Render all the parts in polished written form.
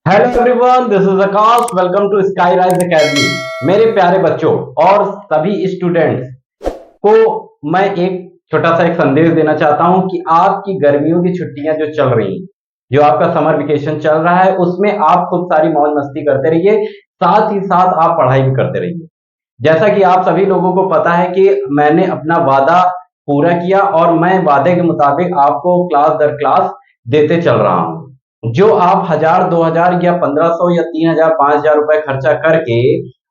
Hello everyone, this is Akash. Welcome to Sky Rise Academy. मेरे प्यारे बच्चों और सभी स्टूडेंट्स को मैं एक छोटा सा एक संदेश देना चाहता हूं कि आपकी गर्मियों की छुट्टियां जो चल रही हैं, जो आपका समर वेकेशन चल रहा है, उसमें आप खूब सारी मौज मस्ती करते रहिए, साथ ही साथ आप पढ़ाई भी करते रहिए। जैसा कि आप सभी लोगों को पता है कि मैंने अपना वादा पूरा किया और मैं वादे के मुताबिक आपको क्लास दर क्लास देते चल रहा हूं। जो आप 1000, 2000 या 1500 या 3000, 5000 रुपए खर्चा करके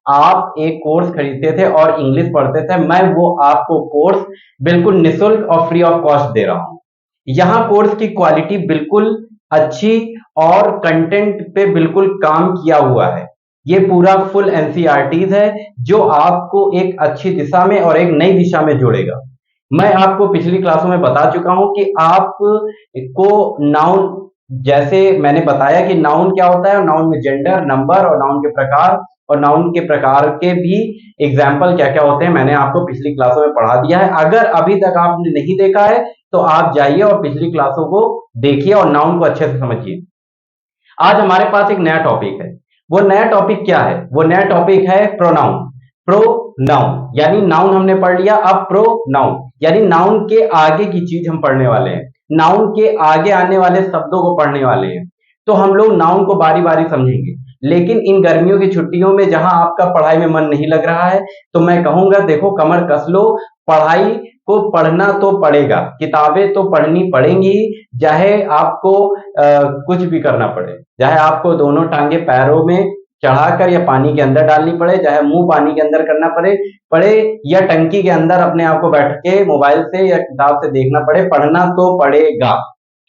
आप एक कोर्स खरीदते थे और इंग्लिश पढ़ते थे, मैं वो आपको कोर्स बिल्कुल निःशुल्क और फ्री ऑफ कॉस्ट दे रहा हूं। यहाँ कोर्स की क्वालिटी बिल्कुल अच्छी और कंटेंट पे बिल्कुल काम किया हुआ है। ये पूरा फुल एनसीईआरटीज है जो आपको एक अच्छी दिशा में और एक नई दिशा में जोड़ेगा। मैं आपको पिछली क्लासों में बता चुका हूं कि आपको नाउन, जैसे मैंने बताया कि नाउन क्या होता है, नाउन में जेंडर, नंबर और नाउन के प्रकार, और नाउन के प्रकार के भी एग्जाम्पल क्या क्या होते हैं, मैंने आपको पिछली क्लासों में पढ़ा दिया है। अगर अभी तक आपने नहीं देखा है तो आप जाइए और पिछली क्लासों को देखिए और नाउन को अच्छे से समझिए। आज हमारे पास एक नया टॉपिक है। वो नया टॉपिक क्या है? वो नया टॉपिक है प्रोनाउन। प्रोनाउन यानी नाउन हमने पढ़ लिया, अब प्रोनाउन यानी नाउन के आगे की चीज हम पढ़ने वाले हैं, नाउन के आगे आने वाले शब्दों को पढ़ने वाले हैं। तो हम लोग नाउन को बारी बारी समझेंगे, लेकिन इन गर्मियों की छुट्टियों में जहां आपका पढ़ाई में मन नहीं लग रहा है, तो मैं कहूंगा देखो कमर कस लो, पढ़ाई को पढ़ना तो पड़ेगा, किताबें तो पढ़नी पड़ेंगी, चाहे आपको कुछ भी करना पड़े, चाहे आपको दोनों टांगे पैरों में चढ़ाकर या पानी के अंदर डालनी पड़े, चाहे मुंह पानी के अंदर करना पड़े पड़े या टंकी के अंदर अपने आप को बैठ के मोबाइल से या किताब से देखना पड़े, पढ़ना तो पड़ेगा।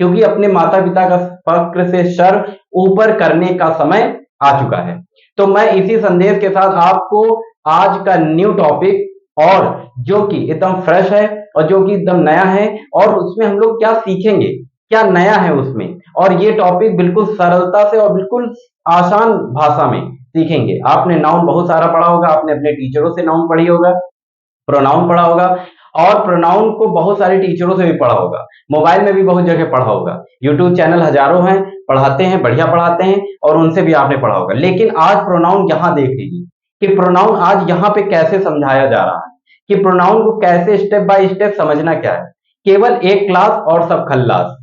क्योंकि अपने माता पिता का फक्र से सर ऊपर करने का समय आ चुका है। तो मैं इसी संदेश के साथ आपको आज का न्यू टॉपिक, और जो कि एकदम फ्रेश है और जो कि एकदम नया है, और उसमें हम लोग क्या सीखेंगे, क्या नया है उसमें, और ये टॉपिक बिल्कुल सरलता से और बिल्कुल आसान भाषा में सीखेंगे। आपने नाउन बहुत सारा पढ़ा होगा, आपने अपने टीचरों से नाउन पढ़ी होगा, प्रोनाउन पढ़ा होगा, और प्रोनाउन को बहुत सारे टीचरों से भी पढ़ा होगा, मोबाइल में भी बहुत जगह पढ़ा होगा, यूट्यूब चैनल हजारों हैं, पढ़ाते हैं, बढ़िया पढ़ाते हैं, और उनसे भी आपने पढ़ा होगा। लेकिन आज प्रोनाउन यहां देख लीजिए कि प्रोनाउन आज यहाँ पे कैसे समझाया जा रहा है, कि प्रोनाउन को कैसे स्टेप बाय स्टेप समझना क्या है। केवल एक क्लास और सब खल्लास,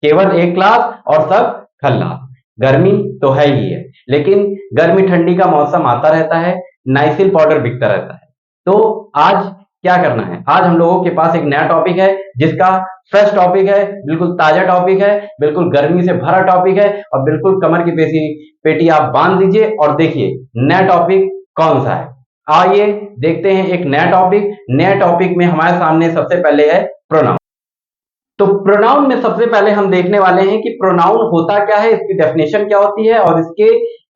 केवल एक क्लास और सब खल्लास। गर्मी तो है ही है, लेकिन गर्मी ठंडी का मौसम आता रहता है, नाइसिल पाउडर बिकता रहता है। तो आज क्या करना है, आज हम लोगों के पास एक नया टॉपिक है, जिसका फ्रेश टॉपिक है, बिल्कुल ताजा टॉपिक है, बिल्कुल गर्मी से भरा टॉपिक है, और बिल्कुल कमर की पेटी आप बांध लीजिए और देखिए नया टॉपिक कौन सा है। आइए देखते हैं एक नया टॉपिक। नया टॉपिक में हमारे सामने सबसे पहले है प्रोनाउन। तो प्रोनाउन में सबसे पहले हम देखने वाले हैं कि प्रोनाउन होता क्या है, इसकी डेफिनेशन क्या होती है और इसके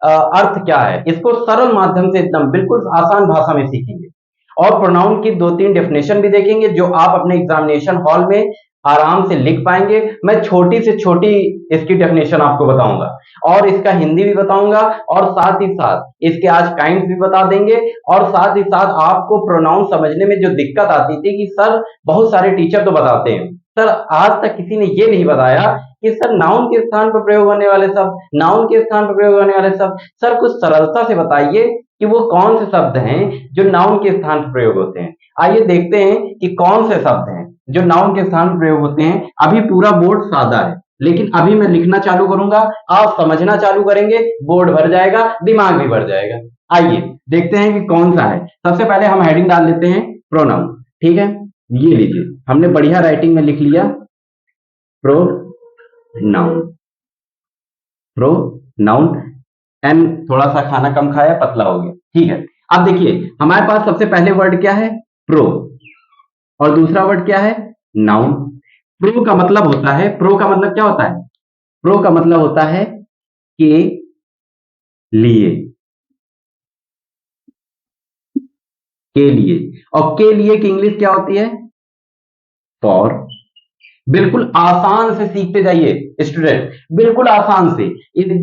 अर्थ क्या है। इसको सरल माध्यम से एकदम बिल्कुल आसान भाषा में सीखेंगे, और प्रोनाउन की दो तीन डेफिनेशन भी देखेंगे जो आप अपने एग्जामिनेशन हॉल में आराम से लिख पाएंगे। मैं छोटी से छोटी इसकी डेफिनेशन आपको बताऊंगा, और इसका हिंदी भी बताऊंगा, और साथ ही साथ इसके आज काइंड्स भी बता देंगे, और साथ ही साथ आपको प्रोनाउन समझने में जो दिक्कत आती थी कि सर बहुत सारे टीचर तो बताते हैं, सर आज तक किसी ने ये नहीं बताया कि सर नाउन के स्थान पर प्रयोग होने वाले शब्द, नाउन के स्थान पर प्रयोग होने वाले शब्द, सर कुछ सरलता से बताइए कि वो कौन से शब्द हैं जो नाउन के स्थान पर प्रयोग होते हैं। आइए देखते हैं कि कौन से शब्द हैं जो नाउन के स्थान पर प्रयोग होते हैं। अभी पूरा बोर्ड सादा है, लेकिन अभी मैं लिखना चालू करूंगा, आप समझना चालू करेंगे, बोर्ड भर जाएगा, दिमाग भी भर जाएगा। आइए देखते हैं कि कौन सा है। सबसे पहले हम हेडिंग डाल लेते हैं प्रोनाउन। ठीक है, ये लीजिए, हमने बढ़िया राइटिंग में लिख लिया प्रोनाउन। प्रोनाउन, एन थोड़ा सा खाना कम खाया, पतला हो गया। ठीक है, अब देखिए हमारे पास सबसे पहले वर्ड क्या है, प्रो, और दूसरा वर्ड क्या है, नाउन। प्रो का मतलब होता है, प्रो का मतलब क्या होता है, प्रो का मतलब होता है के लिए, के लिए, और के लिए की इंग्लिश क्या होती है, फॉर। बिल्कुल आसान से सीखते जाइए स्टूडेंट, बिल्कुल आसान से,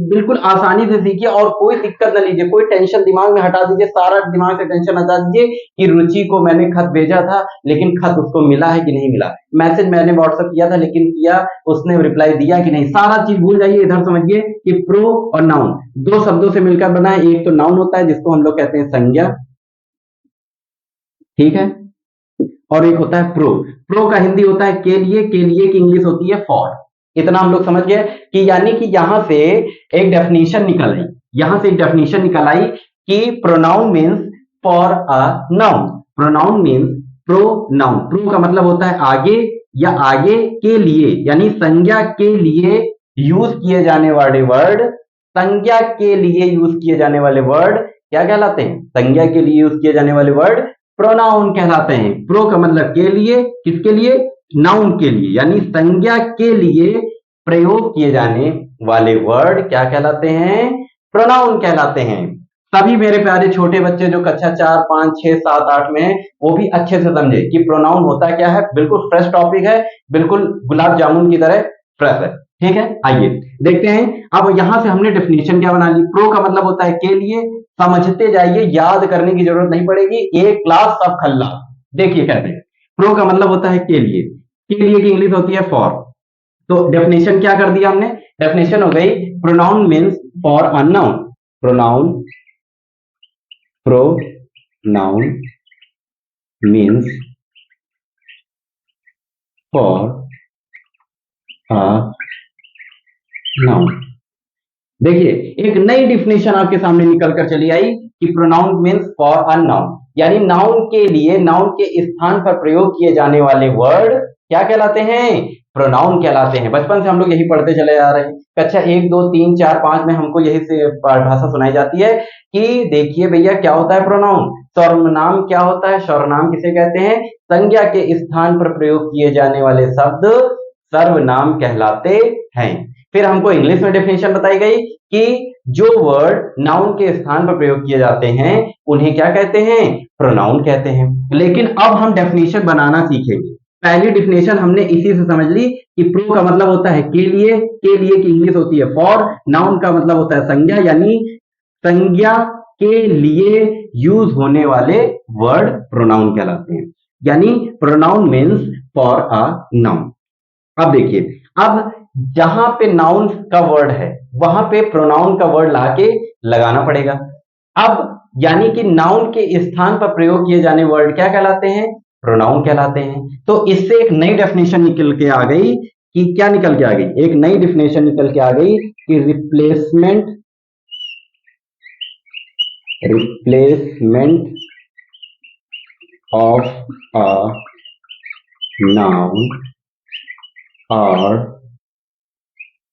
बिल्कुल आसानी से सीखिए और कोई दिक्कत ना लीजिए, कोई टेंशन दिमाग में हटा दीजिए, सारा दिमाग से टेंशन हटा दीजिए कि रुचि को मैंने खत भेजा था लेकिन खत उसको मिला है कि नहीं मिला, मैसेज मैंने व्हाट्सएप किया था लेकिन किया उसने रिप्लाई दिया कि नहीं, सारा चीज भूल जाइए। इधर समझिए कि प्रो और नाउन दो शब्दों से मिलकर बना है, एक तो नाउन होता है जिसको हम लोग कहते हैं संज्ञा, ठीक है, और एक होता है प्रो। प्रो का हिंदी होता है के लिए की इंग्लिश होती है फॉर। इतना हम लोग समझ गए कि यानी कि यहां से एक डेफिनेशन निकल आई, यहां से एक डेफिनेशन निकल आई कि pronoun means for a noun, pronoun means pronoun, pro का मतलब होता है आगे या आगे के लिए, यानी संज्ञा के लिए यूज किए जाने वाले वर्ड, संज्ञा के लिए यूज किए जाने वाले वर्ड क्या कहलाते हैं, संज्ञा के लिए यूज किए जाने वाले वर्ड प्रोनाउन कहलाते हैं। प्रो का मतलब के लिए, किसके लिए, नाउन के लिए, यानी संज्ञा के लिए प्रयोग किए जाने वाले वर्ड क्या कहलाते हैं, प्रोनाउन कहलाते हैं। सभी मेरे प्यारे छोटे बच्चे जो कक्षा 4, 5, 6, 7, 8 में हैं वो भी अच्छे से समझे कि प्रोनाउन होता क्या है, बिल्कुल फ्रेश टॉपिक है, बिल्कुल गुलाब जामुन की तरह फ्रेश है, ठीक है। आइए देखते हैं, अब यहां से हमने डेफिनेशन क्या बना ली, प्रो का मतलब होता है के लिए, समझते जाइए, याद करने की जरूरत नहीं पड़ेगी, एक क्लास सब खल्ला। देखिए कहते हैं प्रो का मतलब होता है के लिए की इंग्लिश होती है फॉर। तो डेफिनेशन क्या कर दिया हमने, डेफिनेशन हो गई pronoun means for a noun, pronoun, pronoun means for a noun. देखिए एक नई डिफिनेशन आपके सामने निकल कर चली आई कि pronoun means for a noun, यानी नाउन के लिए, नाउन के स्थान पर प्रयोग किए जाने वाले वर्ड क्या कहलाते हैं, प्रोनाउन कहलाते हैं। बचपन से हम लोग यही पढ़ते चले आ रहे हैं, कक्षा 1, 2, 3, 4, 5 में हमको यही से भाषा सुनाई जाती है कि देखिए भैया क्या होता है प्रोनाउन, सर्वनाम क्या होता है, सर्वनाम किसे कहते हैं, संज्ञा के स्थान पर प्रयोग किए जाने वाले शब्द सर्वनाम कहलाते हैं। फिर हमको इंग्लिश में डेफिनेशन बताई गई कि जो वर्ड नाउन के स्थान पर प्रयोग किए जाते हैं उन्हें क्या कहते हैं, प्रोनाउन कहते हैं। लेकिन अब हम डेफिनेशन बनाना सीखेंगे। पहली डेफिनेशन हमने इसी से समझ ली कि प्रो का मतलब होता है के लिए की इंग्लिश होती है फॉर, नाउन का मतलब होता है संज्ञा, यानी संज्ञा के लिए यूज होने वाले वर्ड प्रोनाउन कहलाते हैं, यानी pronoun means for a noun. अब देखिए, अब जहां पे नाउन का वर्ड है वहां पे प्रोनाउन का वर्ड लाके लगाना पड़ेगा। अब यानी कि नाउन के स्थान पर प्रयोग किए जाने वर्ड क्या कहलाते हैं, प्रोनाउन कहलाते हैं। तो इससे एक नई डेफिनेशन निकल के आ गई कि क्या निकल के आ गई, एक नई डेफिनेशन निकल के आ गई कि replacement of a noun are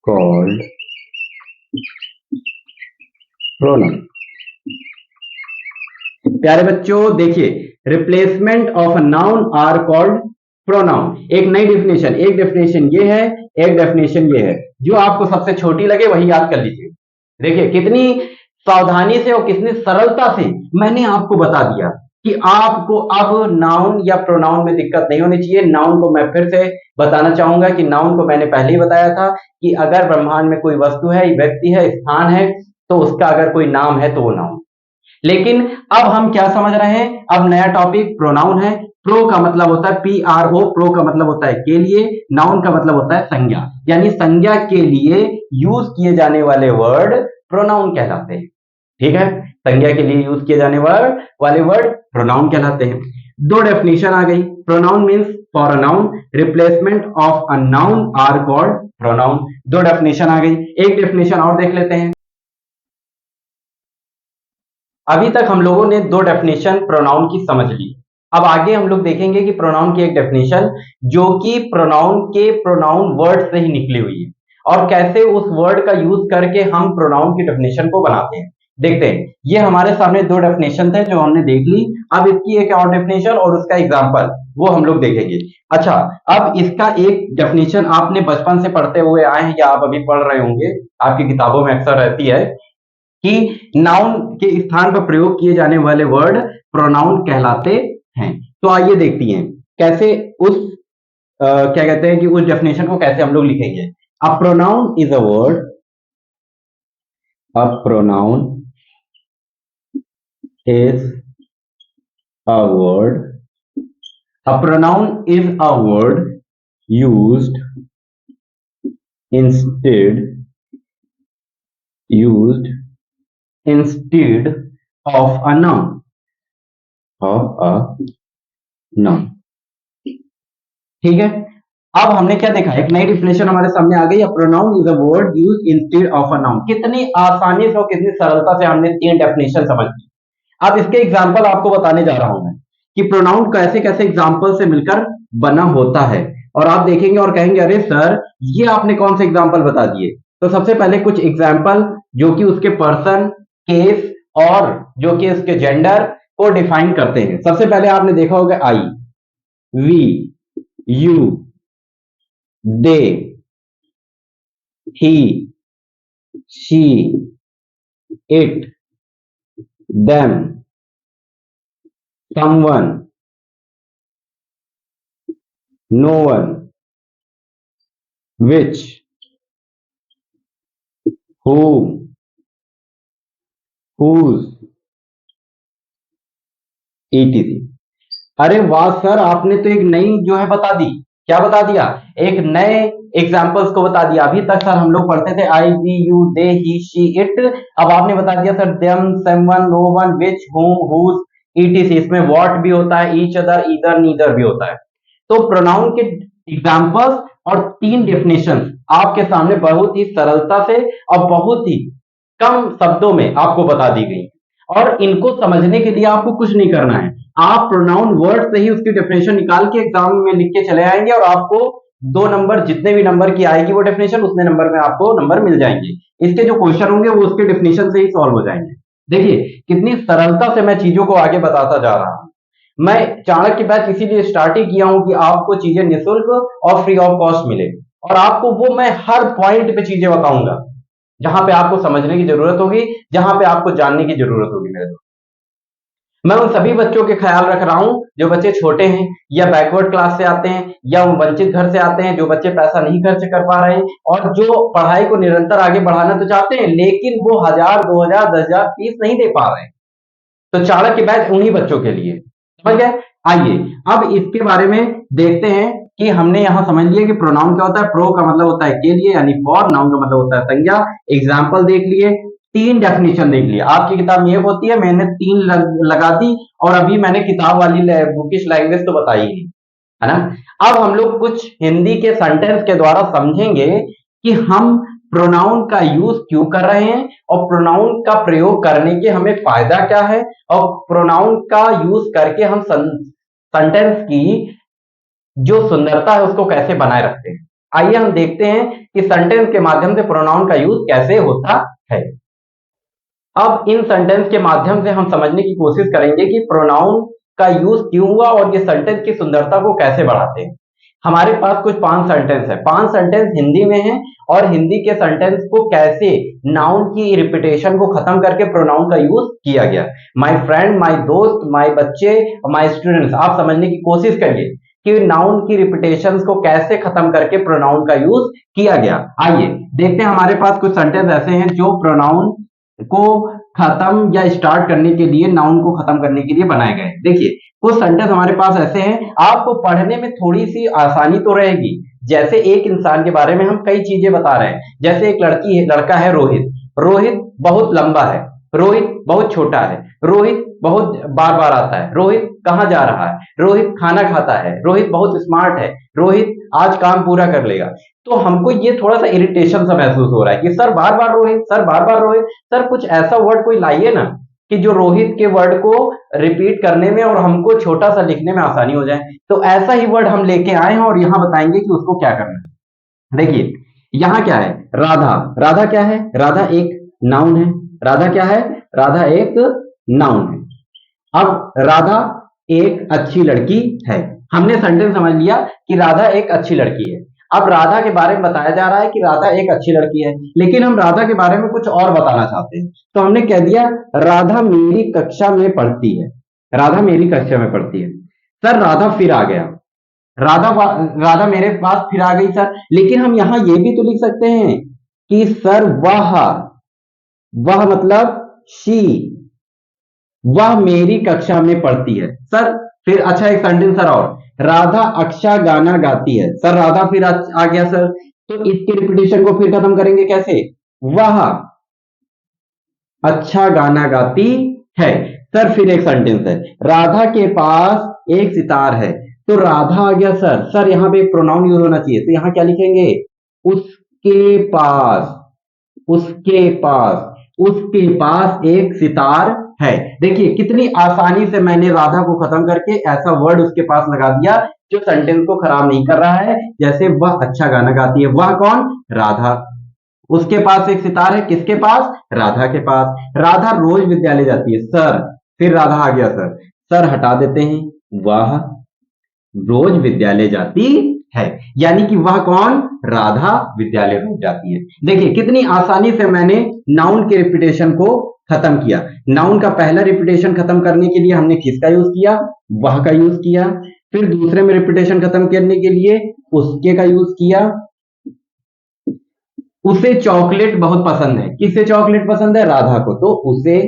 called pronoun। प्यारे बच्चों देखिए, replacement of a noun are called pronoun. एक नई डेफिनेशन, एक डेफिनेशन ये है, एक डेफिनेशन ये है, जो आपको सबसे छोटी लगे वही याद कर लीजिए। देखिए कितनी सावधानी से और कितनी सरलता से मैंने आपको बता दिया कि आपको अब नाउन या प्रोनाउन में दिक्कत नहीं होनी चाहिए। नाउन को मैं फिर से बताना चाहूंगा कि नाउन को मैंने पहले ही बताया था कि अगर ब्रह्मांड में कोई वस्तु है, व्यक्ति है, स्थान है, तो उसका अगर कोई नाम है तो वो नाउन। लेकिन अब हम क्या समझ रहे हैं, अब नया टॉपिक प्रोनाउन है। प्रो का मतलब होता है PRO, प्रो का मतलब होता है के लिए, नाउन का मतलब होता है संज्ञा, यानी संज्ञा के लिए यूज किए जाने वाले वर्ड प्रोनाउन कहलाते हैं, ठीक है। संज्ञा के लिए यूज किए जाने वाले वर्ड प्रोनाउन कहलाते हैं। दो डेफिनेशन आ गई, pronoun means for a noun, replacement of a noun are called pronoun. दो डेफिनेशन आ गई, एक डेफिनेशन और देख लेते हैं। अभी तक हम लोगों ने दो डेफिनेशन प्रोनाउन की समझ ली। अब आगे हम लोग देखेंगे कि प्रोनाउन की एक डेफिनेशन जो कि प्रोनाउन के प्रोनाउन वर्ड से ही निकली हुई है और कैसे उस वर्ड का यूज करके हम प्रोनाउन की डेफिनेशन को बनाते हैं। देखते हैं, ये हमारे सामने दो डेफिनेशन थे जो हमने देख ली। अब इसकी एक और डेफिनेशन और उसका एग्जांपल वो हम लोग देखेंगे। अच्छा, अब इसका एक डेफिनेशन आपने बचपन से पढ़ते हुए आए हैं या आप अभी पढ़ रहे होंगे, आपकी किताबों में अक्सर रहती है कि नाउन के स्थान पर प्रयोग किए जाने वाले वर्ड प्रोनाउन कहलाते हैं। तो आइए देखती हैं कैसे उस क्या कहते हैं कि उस डेफिनेशन को कैसे हम लोग लिखेंगे। A pronoun is a word, a pronoun is a word, a pronoun is a word used instead used instead of a noun, of a noun। ठीक है, अब हमने क्या देखा, एक नई डिफिनेशन हमारे सामने आ गई। A pronoun is a word used instead of a noun. कितनी आसानी से और कितनी सरलता से हमने तीन डेफिनेशन समझ ली। अब इसके एग्जाम्पल आपको बताने जा रहा हूं मैं कि प्रोनाउन कैसे कैसे एग्जाम्पल से मिलकर बना होता है। और आप देखेंगे और कहेंगे अरे सर ये आपने कौन से एग्जाम्पल बता दिए। तो सबसे पहले कुछ एग्जाम्पल जो कि उसके पर्सन, केस और जो कि उसके जेंडर को डिफाइन करते हैं। सबसे पहले आपने देखा होगा I, we, you, they, he, she, it, them, someone, no one, which, whom, whose, etc। अरे वाह सर, आपने तो एक नई जो है बता दी। क्या बता दिया? एक नए एग्जाम्पल्स को बता दिया। अभी तक सर हम लोग पढ़ते थे I, we, you, they, he, she, it. अब आपने बता दिया sir them, someone, no one, which, whom, whose, etc। इसमें व्हाट भी होता है, ईच अदर, ईदर, नीदर भी होता है। तो प्रोनाउन के एग्जाम्पल्स और तीन डेफिनेशन आपके सामने बहुत ही सरलता से और बहुत ही कम शब्दों में आपको बता दी गई। और इनको समझने के लिए आपको कुछ नहीं करना है, आप प्रोनाउन वर्ड से ही उसकी डेफिनेशन निकाल के एग्जाम में लिख के चले आएंगे और आपको 2 नंबर, जितने भी नंबर की आएगी वो डेफिनेशन, उतने नंबर में आपको नंबर मिल जाएंगे। इसके जो क्वेश्चन होंगे वो उसके डेफिनेशन से ही सॉल्व हो जाएंगे। देखिए कितनी सरलता से मैं चीजों को आगे बताता जा रहा हूं। मैं चाणक्य बैच इसीलिए स्टार्ट ही किया हूं कि आपको चीजें निःशुल्क और फ्री ऑफ कॉस्ट मिले। और आपको वो मैं हर पॉइंट पे चीजें बताऊंगा जहां पे आपको समझने की जरूरत होगी, जहां पे आपको जानने की जरूरत होगी। मेरे दोस्त, मैं उन सभी बच्चों के ख्याल रख रहा हूं जो बच्चे छोटे हैं या बैकवर्ड क्लास से आते हैं या वंचित घर से आते हैं, जो बच्चे पैसा नहीं खर्च कर पा रहे हैं और जो पढ़ाई को निरंतर आगे बढ़ाना तो चाहते हैं लेकिन वो 1000, 2000, 10,000 फीस नहीं दे पा रहे हैं। तो चाणक्य बैच उन्हीं बच्चों के लिए, समझ गए। आइए अब इसके बारे में देखते हैं कि हमने यहां समझ लिया कि प्रोनाउन क्या होता है। प्रो का मतलब होता है के लिए यानी फॉर, नाउन का मतलब होता है संज्ञा। एग्जाम्पल देख लिए, तीन डेफिनेशन देख लिया। आपकी किताब में एक होती है, मैंने तीन लगा दी और अभी मैंने किताब वाली बुकिश लैंग्वेज तो बताई नहीं, है ना। अब हम लोग कुछ हिंदी के सेंटेंस के द्वारा समझेंगे कि हम प्रोनाउन का यूज क्यों कर रहे हैं और प्रोनाउन का प्रयोग करने के हमें फायदा क्या है और प्रोनाउन का यूज करके हम सेंटेंस की जो सुंदरता है उसको कैसे बनाए रखते हैं। आइए हम देखते हैं कि सेंटेंस के माध्यम से प्रोनाउन का यूज कैसे होता है। अब इन सेंटेंस के माध्यम से हम समझने की कोशिश करेंगे कि प्रोनाउन का यूज क्यों हुआ और ये सेंटेंस की सुंदरता को कैसे बढ़ाते हैं। हमारे पास कुछ 5 सेंटेंस है, 5 सेंटेंस हिंदी में है और हिंदी के सेंटेंस को कैसे नाउन की रिपीटेशन को खत्म करके प्रोनाउन का यूज किया गया। माय फ्रेंड, माय दोस्त, माय बच्चे, माय स्टूडेंट्स, आप समझने की कोशिश करिए कि नाउन की रिपीटेशन को कैसे खत्म करके प्रोनाउन का यूज किया गया। आइए देखते हैं, हमारे पास कुछ सेंटेंस ऐसे हैं जो प्रोनाउन को खत्म या स्टार्ट करने के लिए, नाउन को खत्म करने के लिए बनाए गए। देखिए कुछ सेंटेंस हमारे पास ऐसे हैं, आपको पढ़ने में थोड़ी सी आसानी तो रहेगी। जैसे एक इंसान के बारे में हम कई चीजें बता रहे हैं, जैसे एक लड़का है रोहित। रोहित बहुत लंबा है, रोहित बहुत छोटा है, रोहित बहुत बार बार आता है, रोहित कहाँ जा रहा है, रोहित खाना खाता है, रोहित बहुत स्मार्ट है, रोहित आज काम पूरा कर लेगा। तो हमको ये थोड़ा सा इरिटेशन सा महसूस हो रहा है कि सर बार बार रोहित, सर बार बार रोहित। सर कुछ ऐसा वर्ड कोई लाइए ना कि जो रोहित के वर्ड को रिपीट करने में और हमको छोटा सा लिखने में आसानी हो जाए। तो ऐसा ही वर्ड हम लेके आए हैं और यहां बताएंगे कि उसको क्या करना है। देखिए यहां क्या है, राधा। राधा क्या है? राधा एक नाउन है। राधा क्या है? राधा एक नाउन है। अब राधा एक अच्छी लड़की है। हमने सेंटेंस समझ लिया कि राधा एक अच्छी लड़की है। अब राधा के बारे में बताया जा रहा है कि राधा एक अच्छी लड़की है, लेकिन हम राधा के बारे में कुछ और बताना चाहते हैं। तो हमने कह दिया राधा मेरी कक्षा में पढ़ती है। राधा मेरी कक्षा में पढ़ती है। सर राधा फिर आ गया। राधा मेरे पास फिर आ गई सर, लेकिन हम यहां ये भी तो लिख सकते हैं कि सर वह मतलब शी, वह मेरी कक्षा में पढ़ती है सर। फिर अच्छा एक सेंटेंस सर और, राधा अच्छा गाना गाती है सर। राधा फिर आ गया सर, तो इसके रिपीटेशन को फिर खत्म करेंगे कैसे? वह अच्छा गाना गाती है सर। फिर एक सेंटेंस है, राधा के पास एक सितार है, तो राधा आ गया सर। सर यहां पे प्रोनाउन यूज होना चाहिए, तो यहां क्या लिखेंगे? उसके पास, उसके पास, उसके पास एक सितार है। देखिए कितनी आसानी से मैंने राधा को खत्म करके ऐसा वर्ड उसके पास लगा दिया जो सेंटेंस को खराब नहीं कर रहा है। जैसे वह अच्छा गाना गाती है, वह कौन? राधा। उसके पास एक सितार है, किसके पास? राधा के पास। राधा रोज विद्यालय जाती है सर। फिर राधा आ गया सर, सर हटा देते हैं, वह रोज विद्यालय जाती है, यानी कि वह कौन? राधा विद्यालय रोज जाती है। देखिए कितनी आसानी से मैंने नाउन के रिपीटेशन को खत्म किया। नाउन का पहला रिपीटेशन खत्म करने के लिए हमने किसका यूज किया? वह का यूज किया। फिर दूसरे में रिपीटेशन खत्म करने के लिए उसके का यूज किया। उसे चॉकलेट बहुत पसंद है, किसे चॉकलेट पसंद है? राधा को, तो उसे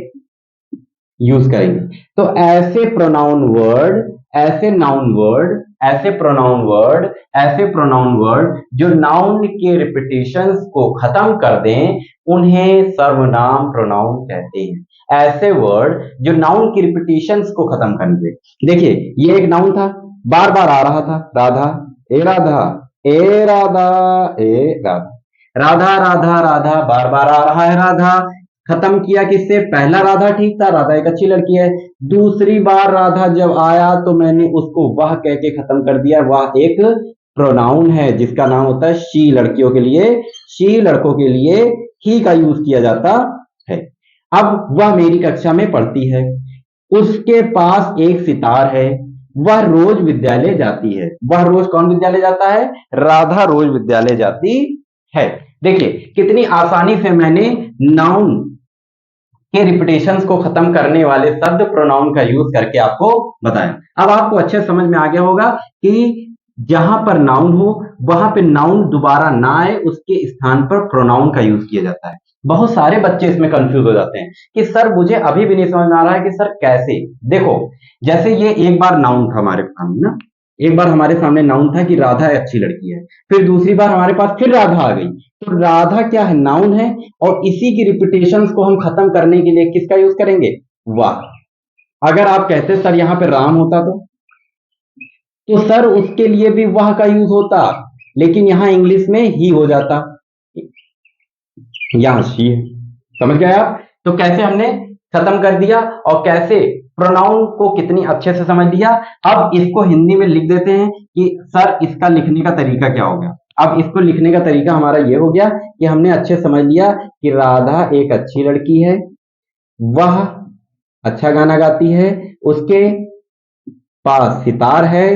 यूज करेंगे। तो ऐसे प्रोनाउन वर्ड, ऐसे नाउन वर्ड, ऐसे प्रोनाउन वर्ड, ऐसे प्रोनाउन वर्ड जो नाउन के रिपीटेशंस को खत्म कर दें, उन्हें सर्वनाम प्रोनाउन कहते हैं। ऐसे वर्ड जो नाउन की रिपीटेशंस को खत्म कर दे। देखिए ये एक नाउन था, बार बार आ रहा था, राधा, ए राधा, ए राधा, ए राधा, राधा राधा राधा, बार बार आ रहा है राधा। खत्म किया किससे? पहला राधा ठीक था, राधा एक अच्छी लड़की है। दूसरी बार राधा जब आया तो मैंने उसको वह कह के खत्म कर दिया। वह एक प्रोनाउन है जिसका नाम होता है शी, लड़कियों के लिए शी, लड़कों के लिए ही का यूज किया जाता है। अब वह मेरी कक्षा में पढ़ती है, उसके पास एक सितार है, वह रोज विद्यालय जाती है। वह रोज कौन विद्यालय जाता है? राधा रोज विद्यालय जाती है। देखिए कितनी आसानी से मैंने नाउन के रिपीटेशंस को खत्म करने वाले शब्द प्रोनाउन का यूज करके आपको बताया। अब आपको अच्छे समझ में आ गया होगा कि जहां पर नाउन हो वहां पे नाउन दोबारा ना आए, उसके स्थान पर प्रोनाउन का यूज किया जाता है। बहुत सारे बच्चे इसमें कंफ्यूज हो जाते हैं कि सर मुझे अभी भी नहीं समझ में आ रहा है कि सर कैसे। देखो जैसे ये एक बार नाउन था हमारे सामने ना, एक बार हमारे सामने नाउन था कि राधा अच्छी लड़की है, फिर दूसरी बार हमारे पास फिर राधा आ गई। तो राधा क्या है? नाउन है, और इसी की रिपीटेशंस को हम खत्म करने के लिए किसका यूज करेंगे? वाह। अगर आप कहते सर यहां पे राम होता तो सर उसके लिए भी वाह का यूज होता, लेकिन यहां इंग्लिश में ही हो जाता, यहां शी है। समझ गए आप? तो कैसे हमने खत्म कर दिया और कैसे प्रोनाउन को कितनी अच्छे से समझ लिया। अब इसको हिंदी में लिख देते हैं कि सर इसका लिखने का तरीका क्या हो गया। अब इसको लिखने का तरीका हमारा ये हो गया कि हमने अच्छे समझ लिया कि राधा एक अच्छी लड़की है, वह अच्छा गाना गाती है, उसके पास सितार है,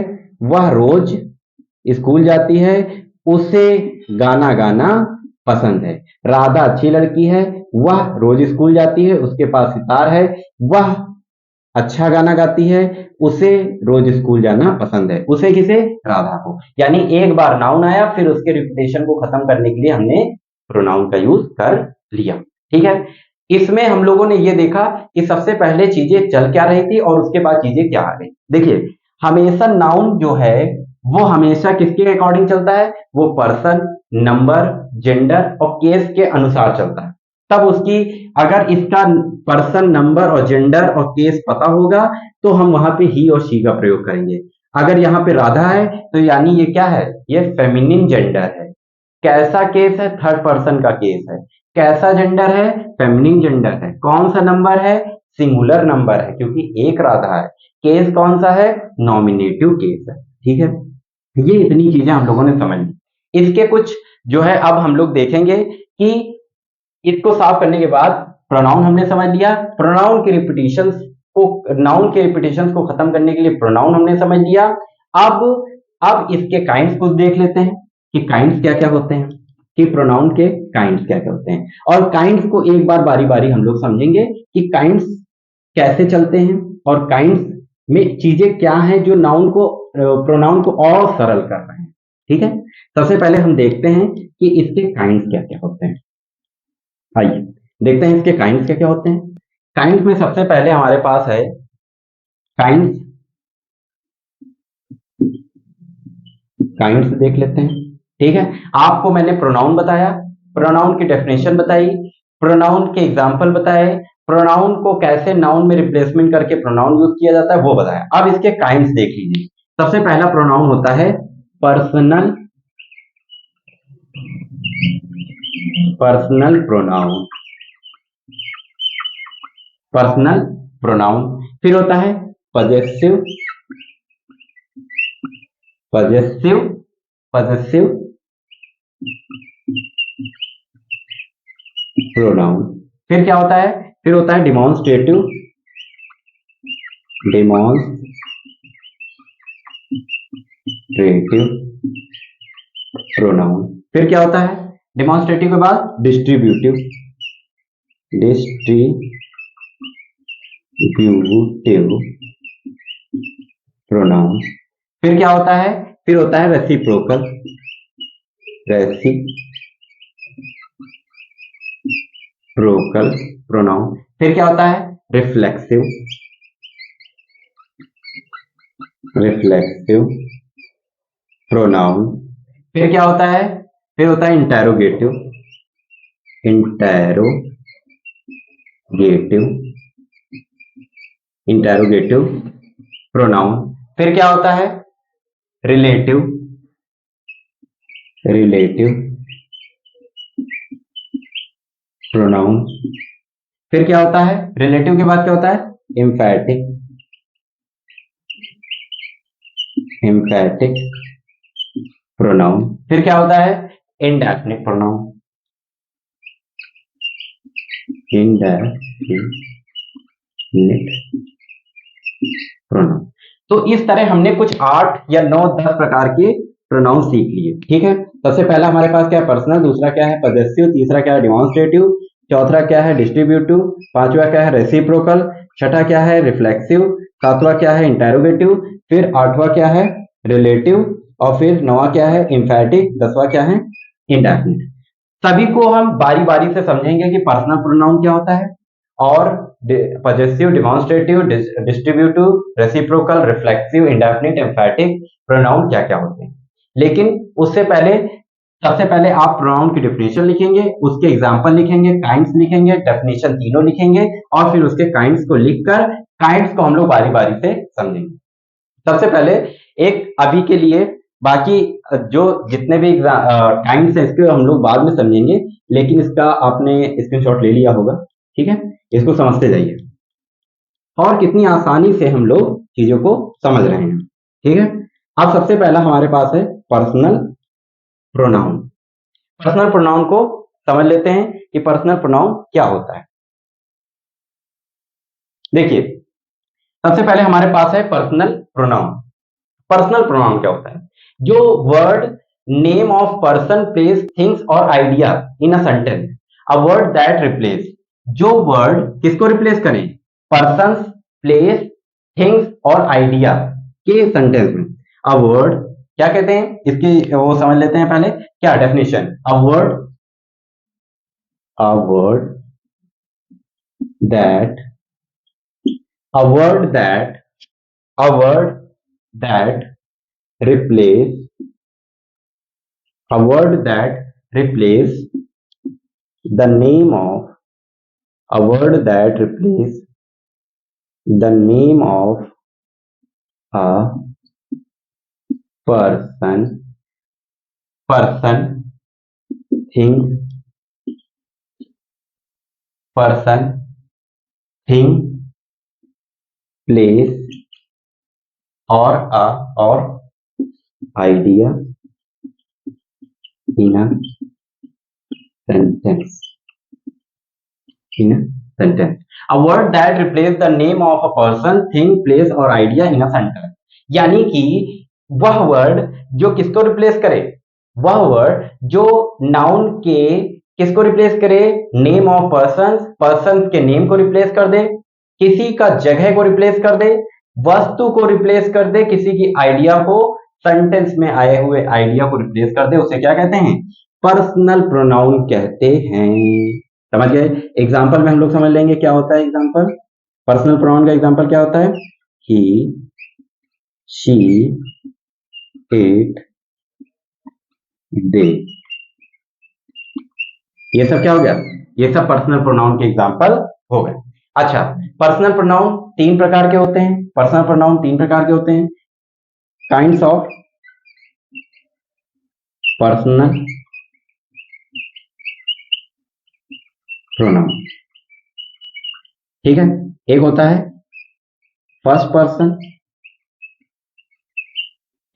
वह रोज स्कूल जाती है, उसे गाना गाना पसंद है। राधा अच्छी लड़की है, वह रोज स्कूल जाती है, उसके पास सितार है, वह अच्छा गाना गाती है, उसे रोज स्कूल जाना पसंद है। उसे किसे? राधा को। यानी एक बार नाउन आया, फिर उसके रिपीटेशन को खत्म करने के लिए हमने प्रोनाउन का यूज कर लिया। ठीक है, इसमें हम लोगों ने ये देखा कि सबसे पहले चीजें चल क्या रही थी और उसके बाद चीजें क्या आ गई। देखिए हमेशा नाउन जो है वो हमेशा किसके अकॉर्डिंग चलता है? वो पर्सन, नंबर, जेंडर और केस के अनुसार चलता है। तब उसकी, अगर इसका पर्सन, नंबर और जेंडर और केस पता होगा तो हम वहां पे ही और शी का प्रयोग करेंगे। अगर यहाँ पे राधा है तो यानी ये क्या है? ये फेमिनिन जेंडर है। कैसा केस है? थर्ड पर्सन का केस है। कैसा जेंडर है? फेमिनिन जेंडर है। कौन सा नंबर है? सिंगुलर नंबर है क्योंकि एक राधा है। केस कौन सा है? नॉमिनेटिव केस है। ठीक है, ये इतनी चीजें हम लोगों ने समझ ली। इसके कुछ जो है अब हम लोग देखेंगे कि इसको साफ करने के बाद प्रोनाउन हमने समझ लिया, प्रोनाउन के रिपीटेशंस को, नाउन के रिपीटेशंस को खत्म करने के लिए प्रोनाउन हमने समझ लिया। अब इसके काइंड्स कुछ देख लेते हैं कि काइंड्स क्या क्या होते हैं, कि प्रोनाउन के काइंड्स क्या क्या होते हैं। और काइंड्स को एक बार बारी बारी हम लोग समझेंगे कि काइंड्स कैसे चलते हैं और काइंड्स में चीजें क्या हैं जो नाउन को प्रोनाउन को और सरल कर रहे हैं। ठीक है, सबसे पहले हम देखते हैं कि इसके काइंड्स क्या क्या होते हैं। आइए देखते हैं इसके काइंड्स क्या क्या होते हैं। काइंड्स में सबसे पहले हमारे पास है काइंड्स। काइंड्स देख लेते हैं। ठीक है, आपको मैंने प्रोनाउन बताया, प्रोनाउन की डेफिनेशन बताई, प्रोनाउन के एग्जाम्पल बताए, प्रोनाउन को कैसे नाउन में रिप्लेसमेंट करके प्रोनाउन यूज किया जाता है वो बताया। अब इसके काइंड्स देख लीजिए। सबसे पहला प्रोनाउन होता है personal, personal pronoun, personal pronoun. फिर होता है पजेसिव, पजेसिव, पजेसिव प्रोनाउन। फिर क्या होता है, फिर होता है डिमॉन्स्ट्रेटिव, डिमॉन्स्ट्रेटिव प्रोनाउन। फिर क्या होता है डिमॉन्स्ट्रेटिव के बाद डिस्ट्रीब्यूटिव, डिस्ट्रीब्यूटिव प्रोनाउन। फिर क्या होता है, फिर होता है रेसिप्रोकल, रेसिप्रोकल प्रोनाउन। फिर क्या होता है रिफ्लेक्सिव, रिफ्लेक्सिव प्रोनाउन। फिर क्या होता है, फिर होता है इंटेरोगेटिव, इंटेरोगेटिव, इंटेरोगेटिव प्रोनाउन। फिर क्या होता है रिलेटिव, रिलेटिव प्रोनाउन। फिर क्या होता है रिलेटिव के बाद क्या होता है एम्फैटिक, एम्फैटिक प्रोनाउन। फिर क्या होता है इंडेफिनिट प्रोनाउन, इंडेफिनिट प्रोनाउन। तो इस तरह हमने कुछ 8 या 9 10 प्रकार के प्रोनाउन सीख लिए। ठीक है, सबसे पहला हमारे पास क्या है पर्सनल, दूसरा क्या है पजेसिव, तीसरा क्या है डिमॉन्स्ट्रेटिव, चौथा क्या है डिस्ट्रीब्यूटिव, पांचवा क्या है रेसिप्रोकल, छठा क्या है रिफ्लेक्सिव, सातवां क्या है इंटेरोगेटिव, फिर आठवां क्या है रिलेटिव, और फिर नौवां क्या है एम्फैटिक, 10वां क्या है इंडेफिनिट। सभी को हम बारी बारी से समझेंगे कि पर्सनल प्रोनाउन क्या होता है और possessive, demonstrative, distributive, reciprocal, reflexive, indefinite, एम्फैटिक pronoun क्या क्या होते हैं। लेकिन उससे पहले सबसे पहले आप प्रोनाउन की डेफिनेशन लिखेंगे, उसके एग्जांपल लिखेंगे, काइंड्स लिखेंगे, डेफिनेशन तीनों लिखेंगे और फिर उसके काइंड्स को लिखकर काइंड्स को हम लोग बारी बारी से समझेंगे। सबसे पहले एक अभी के लिए, बाकी जो जितने भी काइंड्स हैं इसके हम लोग बाद में समझेंगे, लेकिन इसका आपने स्क्रीनशॉट ले लिया होगा। ठीक है, इसको समझते जाइए और कितनी आसानी से हम लोग चीजों को समझ रहे हैं। ठीक है, अब सबसे पहला हमारे पास है पर्सनल प्रोनाउन। पर्सनल प्रोनाउन को समझ लेते हैं कि पर्सनल प्रोनाउन क्या होता है। देखिए सबसे पहले हमारे पास है पर्सनल प्रोनाउन। पर्सनल प्रोनाउन क्या होता है, जो word name of person, place, things और idea in a sentence, a word that replace, जो वर्ड किसको रिप्लेस करें पर्सन, प्लेस, थिंग्स और आइडिया के सेंटेंस में। अ वर्ड क्या कहते हैं, इसकी वो समझ लेते हैं पहले क्या definition. A word that, a word that, a word that replace, a word that replace the name of, a word that replace the name of a person, person, thing, person, thing, place or a or idea in a sentence, in a sentence. A word that replace the name of a person, thing, place or idea in a sentence. यानी कि वह word जो किसको replace करे, वह word जो noun के किसको रिप्लेस करे, नेम ऑफ पर्सन, पर्सन के नेम को रिप्लेस कर दे, किसी का जगह को रिप्लेस कर दे, वस्तु को रिप्लेस कर दे, किसी की आइडिया को, सेंटेंस में आए हुए आइडिया को रिप्लेस कर दे, उसे क्या कहते हैं? पर्सनल प्रोनाउन कहते हैं। समझ गए? एग्जांपल में हम लोग समझ लेंगे क्या होता है एग्जांपल। पर्सनल प्रोनाउन का एग्जांपल क्या होता है? ही, शी, इट, दे। ये सब क्या हो गया? ये सब पर्सनल प्रोनाउन के एग्जांपल हो गए। अच्छा, पर्सनल प्रोनाउन तीन प्रकार के होते हैं। पर्सनल प्रोनाउन तीन प्रकार के होते हैं। काइंड्स ऑफ पर्सनल प्रोनाउन, ठीक है। एक होता है फर्स्ट पर्सन,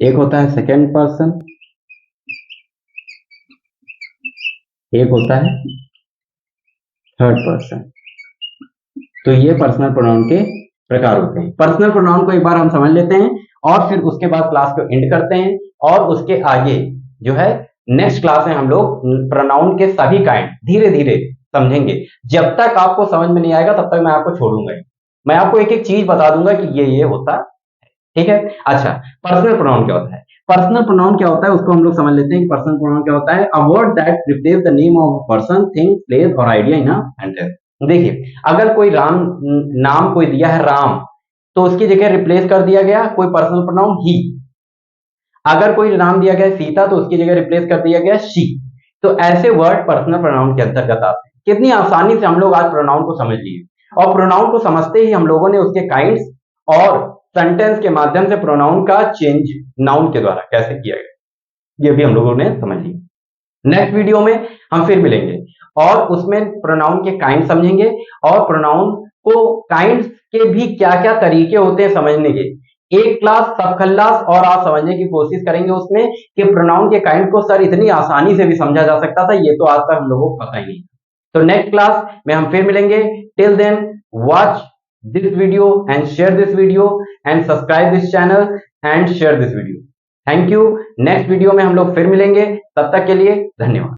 एक होता है सेकंड पर्सन, एक होता है थर्ड पर्सन। तो ये पर्सनल प्रोनाउन के प्रकार होते हैं। पर्सनल प्रोनाउन को एक बार हम समझ लेते हैं और फिर उसके बाद क्लास को एंड करते हैं, और उसके आगे जो है नेक्स्ट क्लास में हम लोग प्रोनाउन के सभी काइंड धीरे धीरे समझेंगे। जब तक आपको समझ में नहीं आएगा तब तक मैं आपको छोड़ूंगा, मैं आपको एक एक चीज बता दूंगा कि ये होता है, ठीक है। अच्छा, पर्सनल प्रोनाउन क्या होता है? पर्सनल प्रोनाउन क्या होता है उसको हम लोग समझ लेते हैं कि पर्सनल प्रोनाउन क्या होता है। अ word that replace the name of person, thing, place और आइडिया इन अ सेंटेंस। देखिए, अगर कोई नाम कोई दिया है राम, तो उसकी जगह रिप्लेस कर दिया गया कोई पर्सनल प्रोनाउन ही। अगर कोई नाम दिया गया सीता, तो उसकी जगह रिप्लेस कर दिया गया शी। तो ऐसे वर्ड पर्सनल प्रोनाउन के अंतर्गत आते हैं। कितनी आसानी से हम लोग आज प्रोनाउन को समझ लिए, और प्रोनाउन को समझते ही हम लोगों ने उसके काइंड्स और सेंटेंस के माध्यम से प्रोनाउन का चेंज नाउन के द्वारा कैसे किया गया, ये भी हम लोगों ने समझ लिया। नेक्स्ट वीडियो में हम फिर मिलेंगे और उसमें प्रोनाउन के काइंड समझेंगे, और प्रोनाउन को काइंड्स के भी क्या क्या तरीके होते हैं समझने के। एक क्लास सब खल्लास और आप समझने की कोशिश करेंगे उसमें कि प्रोनाउन के काइंड को सर इतनी आसानी से भी समझा जा सकता था, ये तो आज तक हम लोगों को पता ही नहीं। तो नेक्स्ट क्लास में हम फिर मिलेंगे। Till then watch this video and share this video and subscribe this channel and share this video. Thank you. Next video में हम लोग फिर मिलेंगे, तब तक के लिए धन्यवाद।